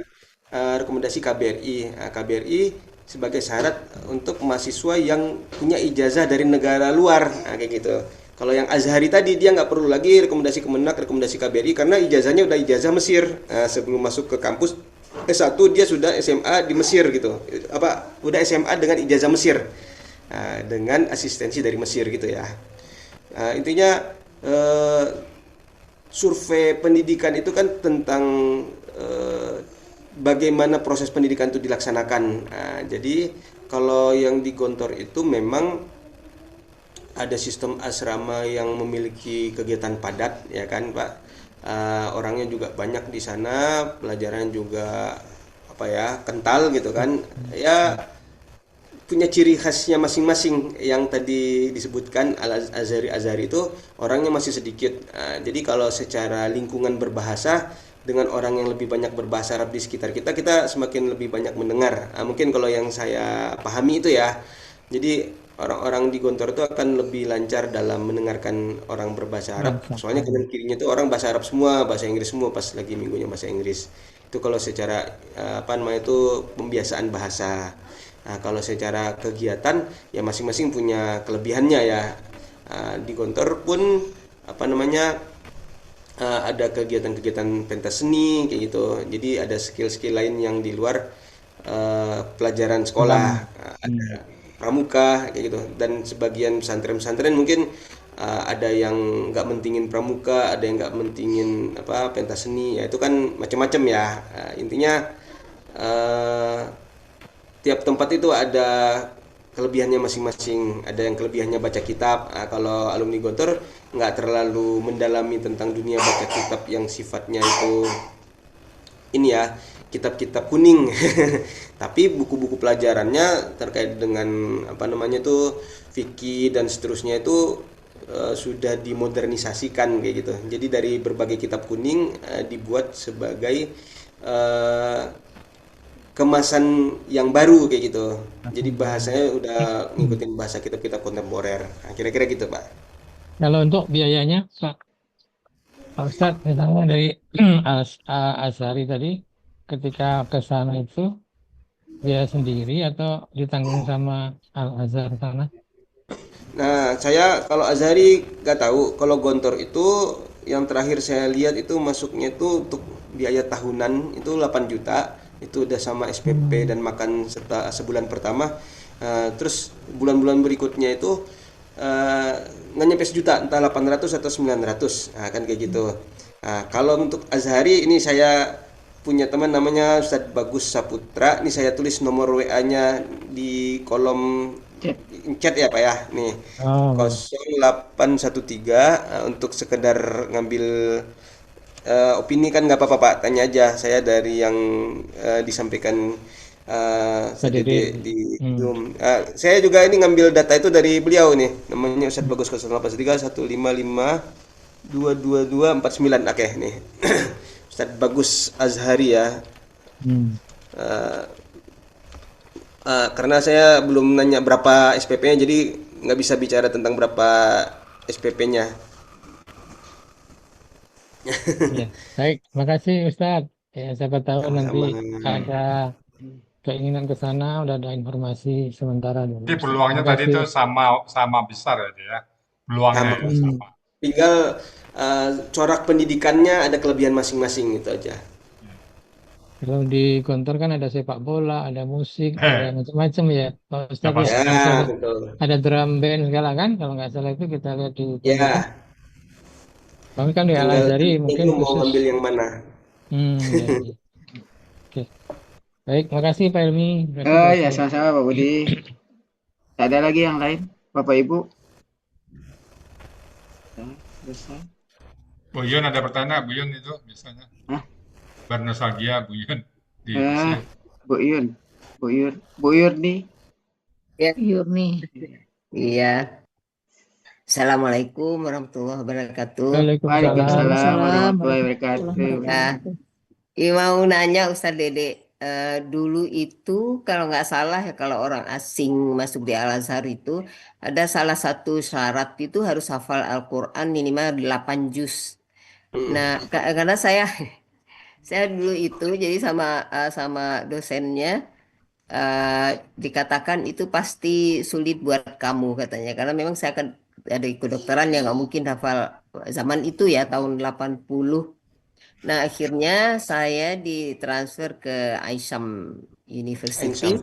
rekomendasi KBRI. KBRI sebagai syarat untuk mahasiswa yang punya ijazah dari negara luar. Kayak gitu. Kalau yang Azhari tadi dia nggak perlu lagi rekomendasi kemenak, rekomendasi KBRI karena ijazahnya udah ijazah Mesir. Sebelum masuk ke kampus S1 dia sudah SMA di Mesir gitu. Udah SMA dengan ijazah Mesir. Dengan asistensi dari Mesir gitu ya. Intinya eh, survei pendidikan itu kan tentang eh, bagaimana proses pendidikan itu dilaksanakan. Jadi kalau yang di Gontor itu memang ada sistem asrama yang memiliki kegiatan padat ya kan Pak. Orangnya juga banyak di sana, pelajaran juga apa ya kental gitu kan. Ya punya ciri khasnya masing-masing yang tadi disebutkan Al-Azhari itu orangnya masih sedikit. Jadi kalau secara lingkungan berbahasa dengan orang yang lebih banyak berbahasa Arab di sekitar kita, kita semakin lebih banyak mendengar. Mungkin kalau yang saya pahami itu ya. Jadi orang-orang di Gontor itu akan lebih lancar dalam mendengarkan orang berbahasa Arab. bangsa. Soalnya kanan kirinya itu orang bahasa Arab semua, bahasa Inggris semua pas lagi minggunya bahasa Inggris. Itu kalau secara apa namanya itu pembiasaan bahasa. Kalau secara kegiatan ya masing-masing punya kelebihannya ya. Di Gontor pun apa namanya ada kegiatan-kegiatan pentas seni kayak gitu. Jadi ada skill-skill lain yang di luar pelajaran sekolah. Agama. Ada pramuka kayak gitu. Dan sebagian pesantren-pesantren mungkin ada yang nggak mentingin pramuka, ada yang nggak mentingin apa pentas seni. Ya itu kan macam-macam ya. Intinya eh, tiap tempat itu ada kelebihannya masing-masing. Ada yang kelebihannya baca kitab. Kalau alumni Gontor nggak terlalu mendalami tentang dunia baca kitab yang sifatnya itu ini ya kitab-kitab kuning. Tapi buku-buku pelajarannya terkait dengan apa namanya itu fikih dan seterusnya itu sudah dimodernisasikan kayak gitu. Jadi dari berbagai kitab kuning dibuat sebagai eh, kemasan yang baru kayak gitu. Jadi bahasanya udah ngikutin bahasa kitab-kitab kontemporer. Kira-kira gitu, Pak. Kalau untuk biayanya, Pak Ustadz, misalnya dari Azhari tadi, ketika ke sana itu biaya sendiri atau ditanggung sama Al-Azhar sana? Nah, saya kalau Azhari nggak tahu. Kalau Gontor itu yang terakhir saya lihat itu masuknya itu untuk biaya tahunan itu 8 juta. Itu udah sama SPP dan makan serta sebulan pertama. Terus bulan-bulan berikutnya itu nggak nyampe sejuta, entah 800 atau 900. Kan kayak gitu. Kalau untuk Azhari ini saya punya teman namanya Ustadz Bagus Saputra. Ini saya tulis nomor WA-nya di kolom chat. chat ya Pak ya. Nih Oh, 0813 untuk sekedar ngambil opini kan nggak apa-apa Pak. Tanya aja saya dari yang disampaikan Pak Ustadz Dede. Dede di Hmm. Zoom. Saya juga ini ngambil data itu dari beliau nih. Namanya Ustadz Bagus 0813 155 22249. Oke nih. Ustadz Bagus Azhari ya. Hmm. Eh, karena saya belum nanya berapa SPP-nya, jadi nggak bisa bicara tentang berapa SPP-nya. Ya, baik. Terima kasih Ustadz. Ya, siapa tahu nanti Sama-sama. ada keinginan ke sana, udah ada informasi sementara dulu. Jadi Ustadz. Terima peluangnya tadi kasih. itu sama sama besar ya, dia. peluangnya ya makanya sama. tinggal corak pendidikannya ada kelebihan masing-masing itu aja. Kalau di Gontor kan ada sepak bola, ada musik, ada Eh, macam-macam ya. Pak ya Ustadz ya, Ya, pastinya. betul. ada drum band segala kan, kalau nggak salah itu kita lihat di pondoknya. Ya, Kami kan di Al tinggal Azhari mungkin itu mau khusus. ngambil yang mana. Ya, ya. Oke. Baik, makasih Pak Ilmi, makasih Pak Ya, Ustadz. sama-sama Pak Budi. Ada lagi yang lain, Bapak Ibu? Ya, selesai. Bu Yun ada pertanyaan, Bu Yun itu biasanya. Hah? Bernostalgia Bu Yun di Eh, sini. Bu Yun, Bu Yurni. Ya, Yurni. Iya. Assalamualaikum warahmatullahi wabarakatuh. Waalaikumsalam. Waalaikumsalam Waalaikumsalam warahmatullahi warahmatullahi wabarakatuh. Ya, mau nanya Ustadz Dede, dulu itu kalau nggak salah ya kalau orang asing masuk di Al Azhar itu ada salah satu syarat itu harus hafal Al-Quran minimal 8 juz. Nah, karena saya dulu itu jadi sama dosennya dikatakan itu pasti sulit buat kamu katanya karena memang saya kan ada kedokteran yang nggak mungkin hafal zaman itu ya tahun 80. Nah akhirnya saya ditransfer ke Aisham University, Aisyah.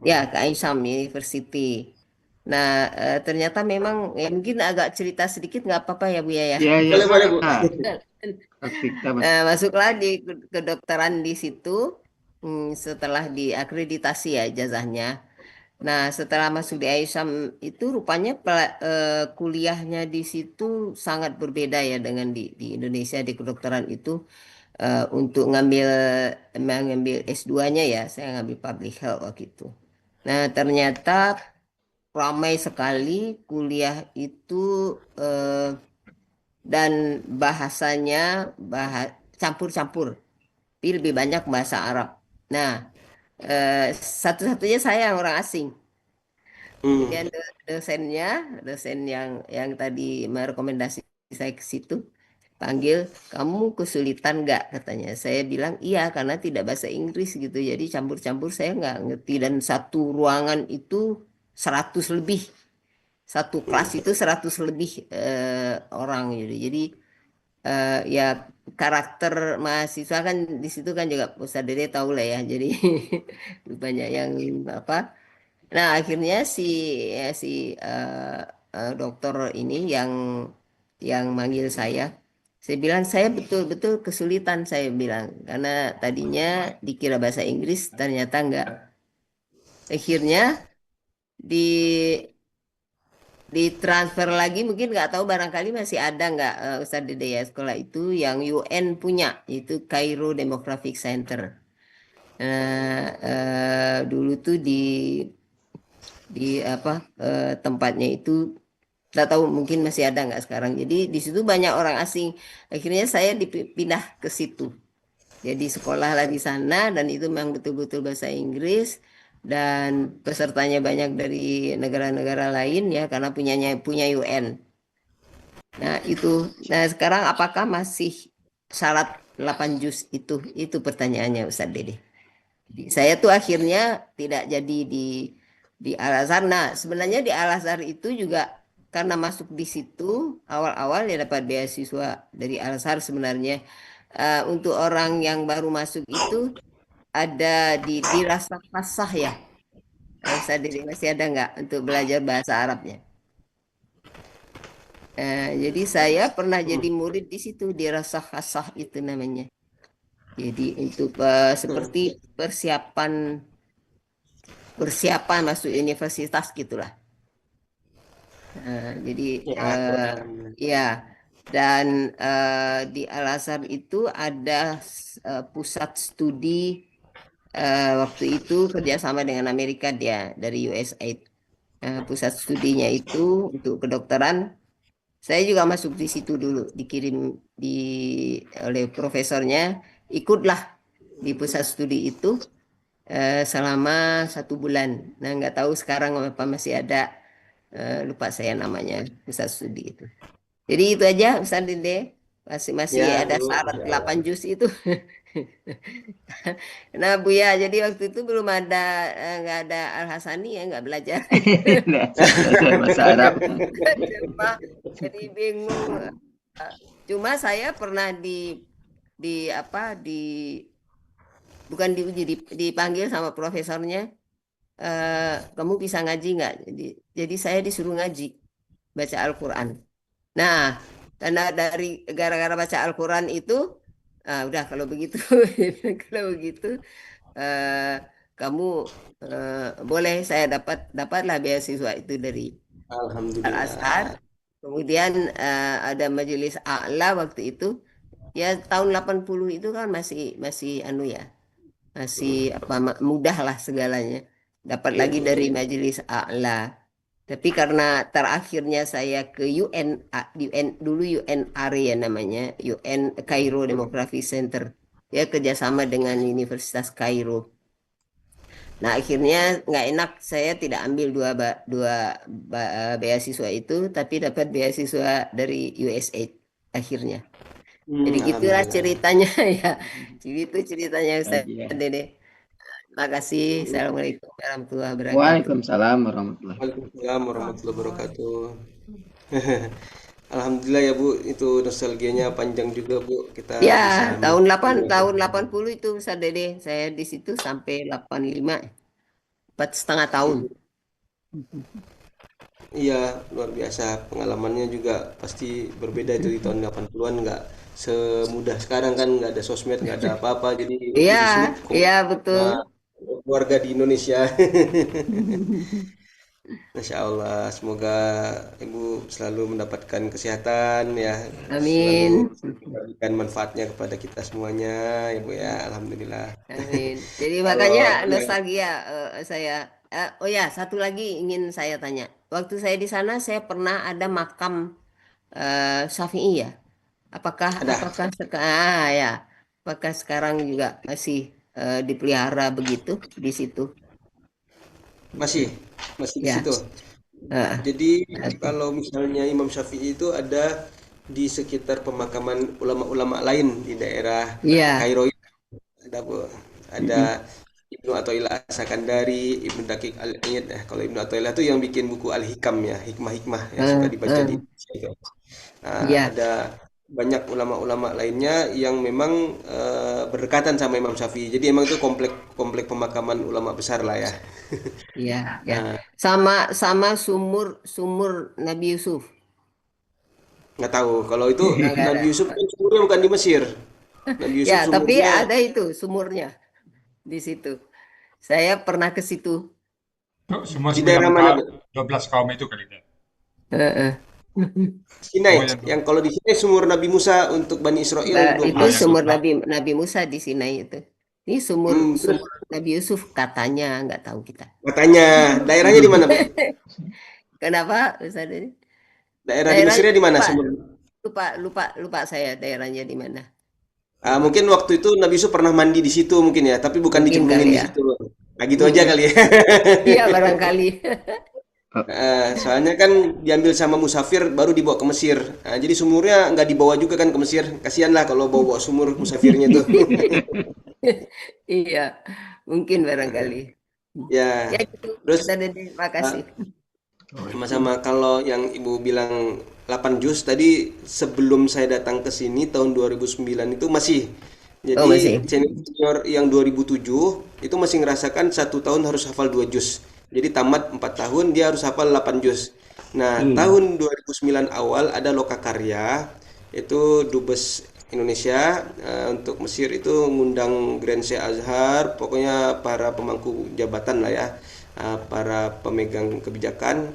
ya ke Aisham University. Nah ternyata memang ya mungkin agak cerita sedikit nggak apa-apa ya Bu ya. Ya, Boleh, boleh, Bu. Nah, kita Masuklah di kedokteran di situ setelah diakreditasi ya ijazahnya. Nah, setelah masuk di AISAM itu rupanya kuliahnya di situ sangat berbeda ya dengan di Indonesia di kedokteran itu untuk mengambil S2-nya ya, saya ngambil public health waktu itu. Nah, ternyata ramai sekali kuliah itu dan bahasanya campur-campur, tapi lebih banyak bahasa Arab. Nah, satu-satunya saya yang orang asing. Kemudian dosen yang tadi merekomendasi saya ke situ panggil, kamu kesulitan nggak katanya. Saya bilang iya karena tidak bahasa Inggris gitu. Jadi campur-campur saya nggak ngerti dan satu ruangan itu 100 lebih. Satu kelas itu 100 lebih orang gitu. Jadi ya karakter mahasiswa kan di situ kan juga Ustaz Dede tahu lah ya. Jadi banyak yang apa. Nah, akhirnya si dokter ini yang manggil saya bilang saya betul-betul kesulitan saya bilang karena tadinya dikira bahasa Inggris ternyata enggak. Akhirnya di ditransfer lagi mungkin nggak tahu barangkali masih ada nggak Ustadz Dede ya sekolah itu yang UN punya itu Cairo Demographic Center. Dulu tuh di apa tempatnya itu nggak tahu mungkin masih ada nggak sekarang. Jadi di situ banyak orang asing. Akhirnya saya dipindah ke situ. Jadi sekolahlah di sana dan itu memang betul-betul bahasa Inggris dan pesertanya banyak dari negara-negara lain ya karena punya UN. Nah itu. Nah sekarang apakah masih syarat 8 juz itu pertanyaannya Ustadz Dede. Saya tuh akhirnya tidak jadi di Al Azhar. Nah sebenarnya di Al Azhar itu juga karena masuk di situ awal-awal ya dapat beasiswa dari Al Azhar sebenarnya. Untuk orang yang baru masuk itu ada dirasa fasah ya. Ustaz Dede masih ada nggak untuk belajar bahasa Arabnya? Jadi saya pernah jadi murid di situ dirasa fasah itu namanya. Jadi untuk seperti persiapan masuk universitas gitulah. Jadi ya dan di Al Azhar itu ada pusat studi waktu itu kerjasama dengan Amerika dia dari USAID. Pusat studinya itu untuk kedokteran. Saya juga masuk di situ dulu dikirim oleh profesornya ikutlah di pusat studi itu selama 1 bulan. Nah nggak tahu sekarang apa masih ada. Lupa saya namanya pusat studi itu. Jadi itu aja Ustaz Dede masih Ya, ada Bu, syarat Masya 8 juz itu. Nah, Buya, jadi waktu itu belum ada, nggak ada Al-Hasani ya, nggak belajar. Nah, belajar bahasa Arab. Cuma jadi bingung. Cuma saya pernah di apa bukan diuji, dipanggil sama profesornya, kamu bisa ngaji nggak? Jadi saya disuruh ngaji, baca Al-Quran. Nah, karena gara-gara baca Al-Quran itu, udah kalau begitu, kalau begitu, eh, kamu boleh, saya dapatlah beasiswa itu dari Al-Azhar. Alhamdulillah. Kemudian ada majelis A'la waktu itu. Ya tahun 80 itu kan masih masih anu ya, masih apa mudah lah segalanya. Dapat Iya lagi dari betul. majelis A'la. Tapi karena terakhirnya saya ke UN, UN dulu UNR ya namanya, UN Cairo Demography Center. Ya kerjasama dengan Universitas Kairo. Nah akhirnya nggak enak, saya tidak ambil beasiswa itu, tapi dapat beasiswa dari USAID akhirnya. Jadi gitulah Alhamdulillah. ceritanya ya. Jadi itu ceritanya Ustaz Bahagia. Dede. Makasih. Assalamualaikum warahmatullahi wabarakatuh. Waalaikumsalam warahmatullahi wabarakatuh. Waalaikumsalam warahmatullahi wabarakatuh. Alhamdulillah ya Bu, itu nostalgianya panjang juga Bu. Kita Ya, bisa tahun 80 itu Ustaz Dede. Saya di situ sampai 85, 4,5 tahun. Iya, luar biasa. Pengalamannya juga pasti berbeda itu di tahun 80-an, nggak semudah sekarang kan, nggak ada sosmed, nggak ada apa-apa. Jadi Iya, di sini iya komunikasi betul. sama keluarga di Indonesia. Masya Allah, semoga Ibu selalu mendapatkan kesehatan ya, selalu Amin. memberikan manfaatnya kepada kita semuanya, Ibu ya. Alhamdulillah. Amin. Jadi Kalau makanya ya, nostalgia saya. Oh ya, satu lagi ingin saya tanya. Waktu saya di sana, saya pernah ada makam Syafi'i ya. ada Ya, apakah sekarang juga masih dipelihara begitu di situ? masih masih di Ya. situ. eh, Jadi kalau misalnya Imam Syafi'i itu ada di sekitar pemakaman ulama-ulama lain di daerah Iya. Kairo itu ada Bu. Ada Mm-mm. Ibnu Athaillah As-Sakandari, Ibnu Daqiq Al-Id. Kalau Ibnu Athaillah itu yang bikin buku Al-Hikam ya, hikmah-hikmah yang suka Eh, dibaca di eh, Indonesia itu. Nah, Iya, ada banyak ulama-ulama lainnya yang memang berdekatan sama Imam Syafi'i. Jadi emang itu komplek komplek pemakaman ulama besar lah ya. iya, ya. Nah, Sama sama sumur sumur Nabi Yusuf. nggak tahu. Kalau itu Nggak Nabi ada. Yusuf kan sumurnya bukan di Mesir. Nabi Ya, Yusuf tapi sumurnya ada itu sumurnya di situ. Saya pernah ke situ. Itu semua di sembilan daerah muka mana, Bu? 12 kaum itu kali ya. Heeh. Sinai. Oh yang Yang kalau di sini sumur Nabi Musa untuk Bani Israel Itu 12. yang sumur 12. Nabi Musa di Sinai itu. Ini sumur Terus sumur Nabi Yusuf katanya, nggak tahu kita. katanya daerahnya di mana, Bu? Kenapa Ustaz ini? Daerah di Daerahnya Mesirnya di mana lupa, sumur? lupa, lupa, lupa saya daerahnya di mana. Mungkin waktu itu Nabi Yusuf pernah mandi di situ mungkin ya, tapi bukan Mungkin dicemplungin kali di ya. situ. Nah, gitu aja Mm-mm. kali ya. Iya barangkali. Soalnya kan diambil sama musafir baru dibawa ke Mesir. Nah, jadi sumurnya nggak dibawa juga kan ke Mesir. Kasihan lah kalau bawa-bawa sumur musafirnya tuh. Iya, mungkin barangkali. Ya, Ya gitu, terus Ustaz Dede, makasih. sama-sama. Kalau yang Ibu bilang 8 juz tadi sebelum saya datang ke sini tahun 2009 itu masih. Oh Jadi masih. senior yang 2007 itu masih ngerasakan 1 tahun harus hafal 2 juz. Jadi tamat 4 tahun dia harus hafal 8 juz. Nah, tahun 2009 awal ada Lokakarya itu Dubes Indonesia untuk Mesir itu ngundang Grand Sheikh Azhar, pokoknya para pemangku jabatan lah ya, para pemegang kebijakan.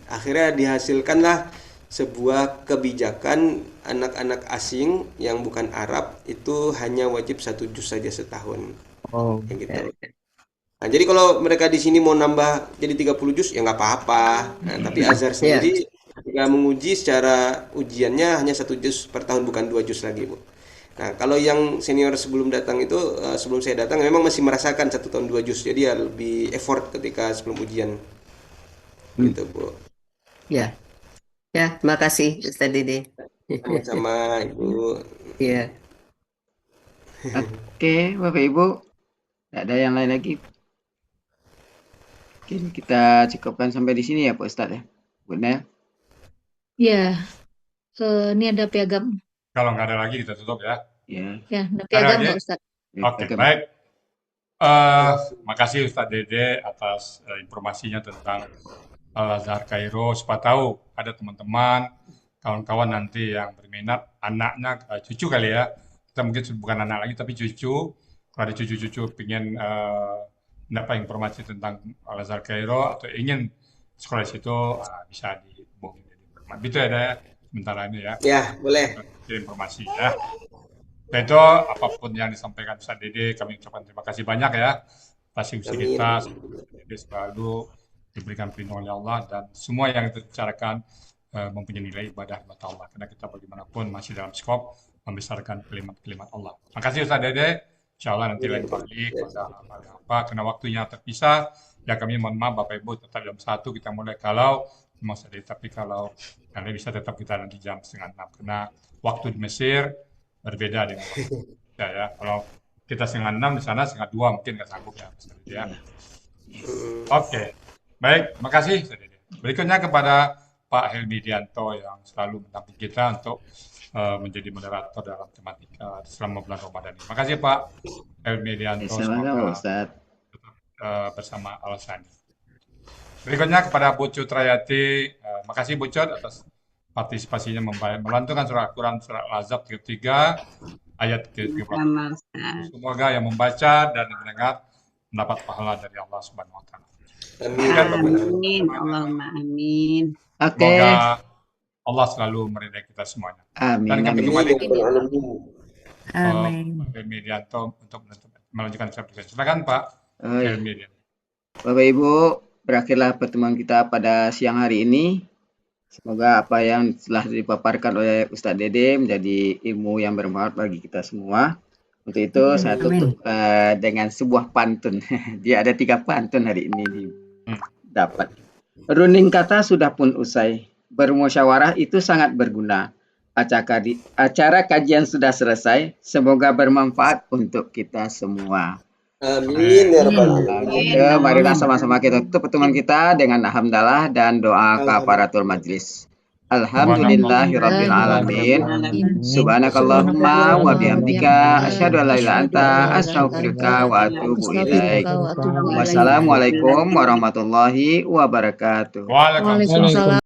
Akhirnya dihasilkanlah sebuah kebijakan anak-anak asing yang bukan Arab itu hanya wajib 1 juz saja setahun, Oh, kayak gitu. ya. Nah, jadi kalau mereka di sini mau nambah jadi 30 juz ya nggak apa-apa. Nah, tapi Azhar Ya, sendiri ketika menguji secara ujiannya hanya 1 juz per tahun bukan 2 juz lagi, Bu. Nah, kalau yang senior sebelum datang itu sebelum saya datang memang masih merasakan 1 tahun 2 juz. Jadi ya lebih effort ketika sebelum ujian gitu, Bu. ya, ya, makasih Ustaz Dede. Sama-sama, Ibu. Iya. Oke, Bapak Ibu, tidak ada yang lain lagi. Oke, kita cukupkan sampai di sini ya Pak Ustadz ya. Bu Nel. Ya, ini ada piagam. Kalau nggak ada lagi kita tutup ya. Ya. Ya, ada Ada piagam lagi? Pak Ustadz. Oke, Piagam. baik. Makasih Ustadz Dede atas informasinya tentang Al-Azhar Kairo. Siapa tahu ada teman-teman, kawan-kawan nanti yang berminat, anaknya, cucu kali ya. Kita mungkin bukan anak lagi, tapi cucu. Kalau ada cucu-cucu ingin mendapat informasi tentang Al-Azhar Kairo atau ingin sekolah di situ, bisa dihubungi. Gitu ya, Daya, sementara ini ya. Ya, boleh. Informasi ya. Dan itu apapun yang disampaikan Ustaz Dede, kami ucapkan terima kasih banyak ya atas usaha kita. Dede selalu diberikan perlindungan oleh Allah dan semua yang kita bicarakan mempunyai nilai ibadah buat Allah. Karena kita bagaimanapun masih dalam skop membesarkan kalimat-kalimat Allah. Terima kasih Ustaz Dede. Insya Allah nanti lain kali kalau ada apa, karena waktunya terpisah. Ya kami mohon maaf Bapak Ibu tetap jam 1 kita mulai kalau mau sedih, tapi kalau kalian bisa tetap kita nanti jam 5:30 karena waktu di Mesir berbeda dengan kita ya. Kalau kita 5:30 di sana 5:30 mungkin nggak sanggup ya. Oke, baik, makasih. Berikutnya kepada Pak Helmi Dianto yang selalu mendampingi kita untuk menjadi moderator dalam tematika selama bulan Ramadan ini. Makasih Pak Helmi Dianto. Sama-sama Ustadz. Bersama Al-Sani. Berikutnya kepada Bu Cut Rayati. Makasih Bu Cut atas partisipasinya melantunkan surat Al-Quran surat Al-Ahzab 33 ayat ke-30. Semoga yang membaca dan mendengar mendapat pahala dari Allah Subhanahu wa taala. Amin. Allahumma amin. Oke. Semoga Allah selalu meridai kita semuanya. Amin. Dan kami kembali ke Amin. Pak Helmi Dianto untuk melanjutkan sertifikat. Silakan Pak Helmi Dianto. Bapak Ibu, berakhirlah pertemuan kita pada siang hari ini. Semoga apa yang telah dipaparkan oleh Ustadz Dede menjadi ilmu yang bermanfaat bagi kita semua. Untuk itu saya tutup dengan sebuah pantun. Dia ada 3 pantun hari ini dapat. Runding kata sudah pun usai. Bermusyawarah itu sangat berguna. Acara kajian sudah selesai. Semoga bermanfaat untuk kita semua. Amin ya rabbal alamin. Marilah sama-sama kita tutup pertemuan kita dengan alhamdulillah dan doa kafaratul majlis. Alhamdulillahirabbil alamin. Subhanakallahumma wa bihamdika asyhadu an la ilaha illa anta astaghfiruka wa atubu ilaik. Wassalamualaikum warahmatullahi wabarakatuh. Waalaikumsalam.